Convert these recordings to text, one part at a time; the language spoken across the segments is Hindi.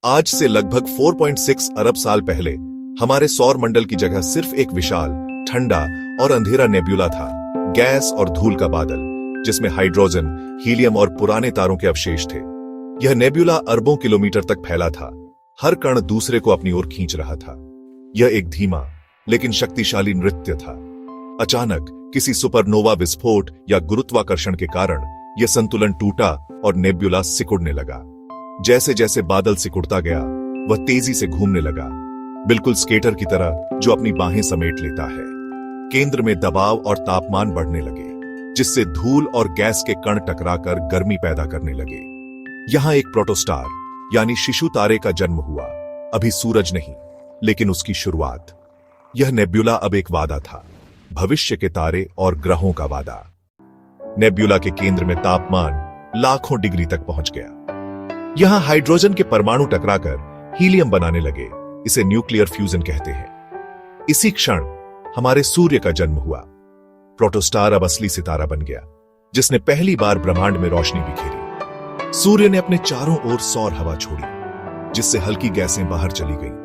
आज से लगभग 4.6 अरब साल पहले हमारे सौर मंडल की जगह सिर्फ एक विशाल, ठंडा और अंधेरा नेब्यूला था। गैस और धूल का बादल, जिसमें हाइड्रोजन, हीलियम और पुराने तारों के अवशेष थे। यह नेब्यूला अरबों किलोमीटर तक फैला था, हर कण दूसरे को अपनी ओर खींच रहा था। यह एक धीमा लेकिन शक्तिशाली नृत्य था। अचानक किसी सुपरनोवा विस्फोट या गुरुत्वाकर्षण के कारण यह संतुलन टूटा और नेब्यूला सिकुड़ने लगा। जैसे जैसे बादल सिकुड़ता गया, वह तेजी से घूमने लगा, बिल्कुल स्केटर की तरह जो अपनी बाहें समेट लेता है। केंद्र में दबाव और तापमान बढ़ने लगे, जिससे धूल और गैस के कण टकराकर गर्मी पैदा करने लगे। यहां एक प्रोटोस्टार यानी शिशु तारे का जन्म हुआ। अभी सूरज नहीं, लेकिन उसकी शुरुआत। यह नेब्यूला अब एक वादा था, भविष्य के तारे और ग्रहों का वादा। नेब्यूला के केंद्र में तापमान लाखों डिग्री तक पहुंच गया। यहां हाइड्रोजन के परमाणु टकराकर हीलियम बनाने लगे। इसे न्यूक्लियर फ्यूजन कहते हैं। इसी क्षण हमारे सूर्य का जन्म हुआ। प्रोटोस्टार अब असली सितारा बन गया, जिसने पहली बार ब्रह्मांड में रोशनी बिखेरी। सूर्य ने अपने चारों ओर सौर हवा छोड़ी, जिससे हल्की गैसें बाहर चली गई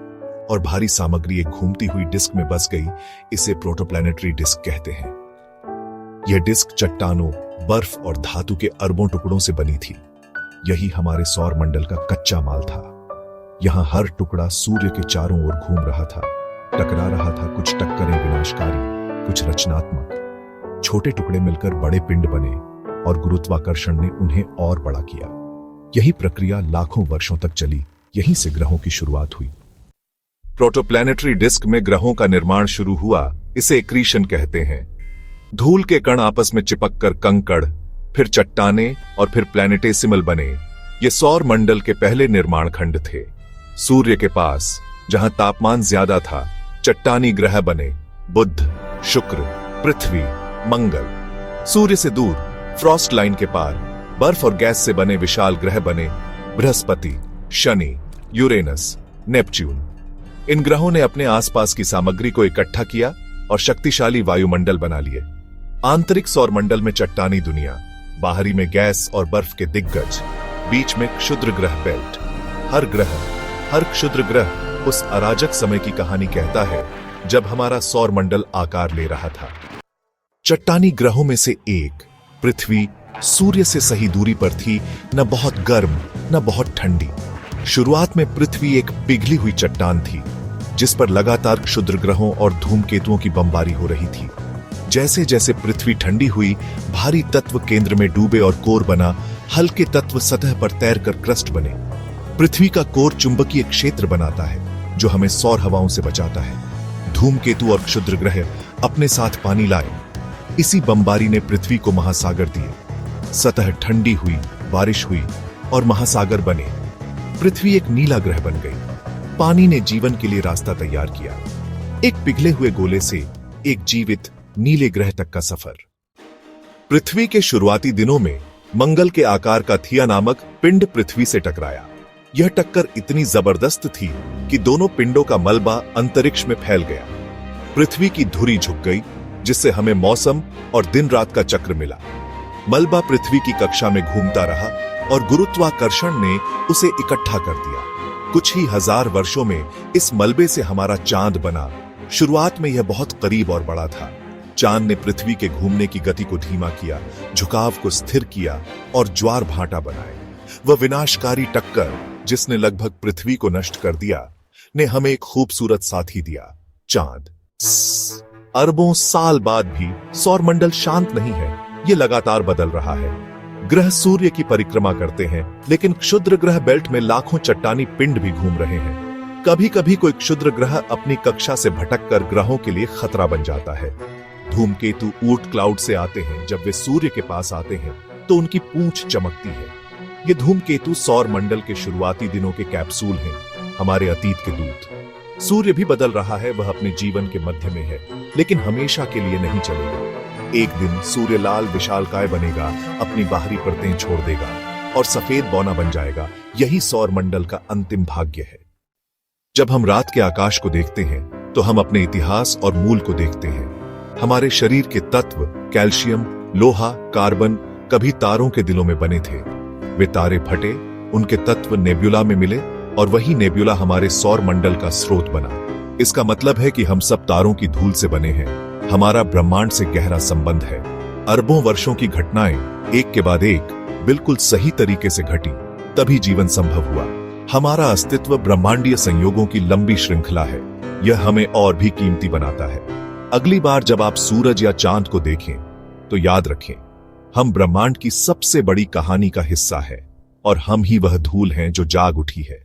और भारी सामग्री एक घूमती हुई डिस्क में बस गई। इसे प्रोटोप्लैनेटरी डिस्क कहते हैं। यह डिस्क चट्टानों, बर्फ और धातु के अरबों टुकड़ों से बनी थी। यही हमारे सौर मंडल का कच्चा माल था। यहां हर टुकड़ा सूर्य के चारों ओर घूम रहा था, टकरा रहा था। कुछ टक्करें विनाशकारी, कुछ रचनात्मक। छोटे टुकड़े मिलकर बड़े पिंड बने और गुरुत्वाकर्षण ने उन्हें और बड़ा किया। यही प्रक्रिया लाखों वर्षों तक चली। यहीं से ग्रहों की शुरुआत हुई। प्रोटोप्लैनेटरी डिस्क में ग्रहों का निर्माण शुरू हुआ। इसे एक्रीशन कहते हैं। धूल के कण आपस में चिपककर कंकड़, फिर चट्टाने और फिर प्लैनेटेसिमल बने। ये सौर मंडल के पहले निर्माण खंड थे। सूर्य के पास, जहां तापमान ज्यादा था, चट्टानी ग्रह बने। बुध, शुक्र, पृथ्वी, मंगल। सूर्य से दूर, फ्रॉस्ट लाइन के पार, बर्फ और गैस से बने विशाल ग्रह बने। Brihaspati, Shani, Uranus, Neptune. इन ग्रहों ने अपने आसपास की सामग्री को इकट्ठा किया और शक्तिशाली वायुमंडल बना लिए। आंतरिक सौर मंडल में चट्टानी दुनिया, बाहरी में गैस और बर्फ के दिग्गज, बीच में क्षुद्र ग्रह बेल्ट। हर क्षुद्र ग्रह उस अराजक समय की कहानी कहता है जब हमारा सौर मंडल आकार ले रहा था। चट्टानी ग्रहों में से एक, पृथ्वी, सूर्य से सही दूरी पर थी, न बहुत गर्म न बहुत ठंडी। शुरुआत में पृथ्वी एक पिघली हुई चट्टान थी, जिस पर लगातार क्षुद्र ग्रहों और धूमकेतुओं की बमबारी हो रही थी। जैसे जैसे पृथ्वी ठंडी हुई, भारी तत्व केंद्र में डूबे और कोर बना। हल्के तत्व सतह पर तैरकर क्रस्ट बने। पृथ्वी का कोर चुंबकीय क्षेत्र बनाता है, जो हमें सौर हवाओं से बचाता है। धूमकेतु और क्षुद्र ग्रह अपने साथ पानी लाए। इसी बमबारी ने पृथ्वी को महासागर दिए। सतह ठंडी हुई, बारिश हुई और महासागर बने। पृथ्वी एक नीला ग्रह बन गई। पानी ने जीवन के लिए रास्ता तैयार किया। एक पिघले हुए गोले से एक जीवित नीले ग्रह तक का सफर। पृथ्वी के शुरुआती दिनों में मंगल के आकार का थिया नामक पिंड पृथ्वी से टकराया। यह टक्कर इतनी जबरदस्त थी कि दोनों पिंडों का मलबा अंतरिक्ष में फैल गया। पृथ्वी की धुरी झुक गई, जिससे हमें मौसम और दिन रात का चक्र मिला। मलबा पृथ्वी की कक्षा में घूमता रहा और गुरुत्वाकर्षण ने उसे इकट्ठा कर दिया। कुछ ही हजार वर्षों में इस मलबे से हमारा चांद बना। शुरुआत में यह बहुत करीब और बड़ा था। चांद ने पृथ्वी के घूमने की गति को धीमा किया, झुकाव को स्थिर किया और ज्वार भाटा बनाए। वह विनाशकारी टक्कर, जिसने लगभग पृथ्वी को नष्ट कर दिया, ने हमें एक खूबसूरत साथी दिया, चांद। अरबों साल बाद भी सौर मंडल शांत नहीं है। यह लगातार बदल रहा है। ग्रह सूर्य की परिक्रमा करते हैं, लेकिन क्षुद्र ग्रह बेल्ट में लाखों चट्टानी पिंड भी घूम रहे हैं। कभी कभी कोई क्षुद्र ग्रह अपनी कक्षा से भटककर ग्रहों के लिए खतरा बन जाता है। धूमकेतु ऊर्ट क्लाउड से आते हैं। जब वे सूर्य के पास आते हैं तो उनकी पूंछ चमकती है। ये धूमकेतु सौर मंडल के शुरुआती दिनों के कैप्सूल हैं, हमारे अतीत के दूत। सूर्य भी बदल रहा है। वह अपने जीवन के मध्य में है, लेकिन हमेशा के लिए नहीं चलेगा। एक दिन सूर्य लाल विशालकाय बनेगा, अपनी बाहरी परतें छोड़ देगा और सफेद बौना बन जाएगा। यही सौर मंडल का अंतिम भाग्य है। जब हम रात के आकाश को देखते हैं तो हम अपने इतिहास और मूल को देखते हैं। हमारे शरीर के तत्व कैल्शियम, लोहा, कार्बन कभी तारों के दिलों में बने थे। वे तारे फटे, उनके तत्व नेब्यूला में मिले और वही नेबुला हमारे सौर मंडल का स्रोत बना। इसका मतलब है कि हम सब तारों की धूल से बने हैं। हमारा ब्रह्मांड से गहरा संबंध है। अरबों वर्षों की घटनाएं एक के बाद एक बिल्कुल सही तरीके से घटी, तभी जीवन संभव हुआ। हमारा अस्तित्व ब्रह्मांडीय संयोगों की लंबी श्रृंखला है। यह हमें और भी कीमती बनाता है। अगली बार जब आप सूरज या चांद को देखें तो याद रखें, हम ब्रह्मांड की सबसे बड़ी कहानी का हिस्सा है और हम ही वह धूल हैं जो जाग उठी है।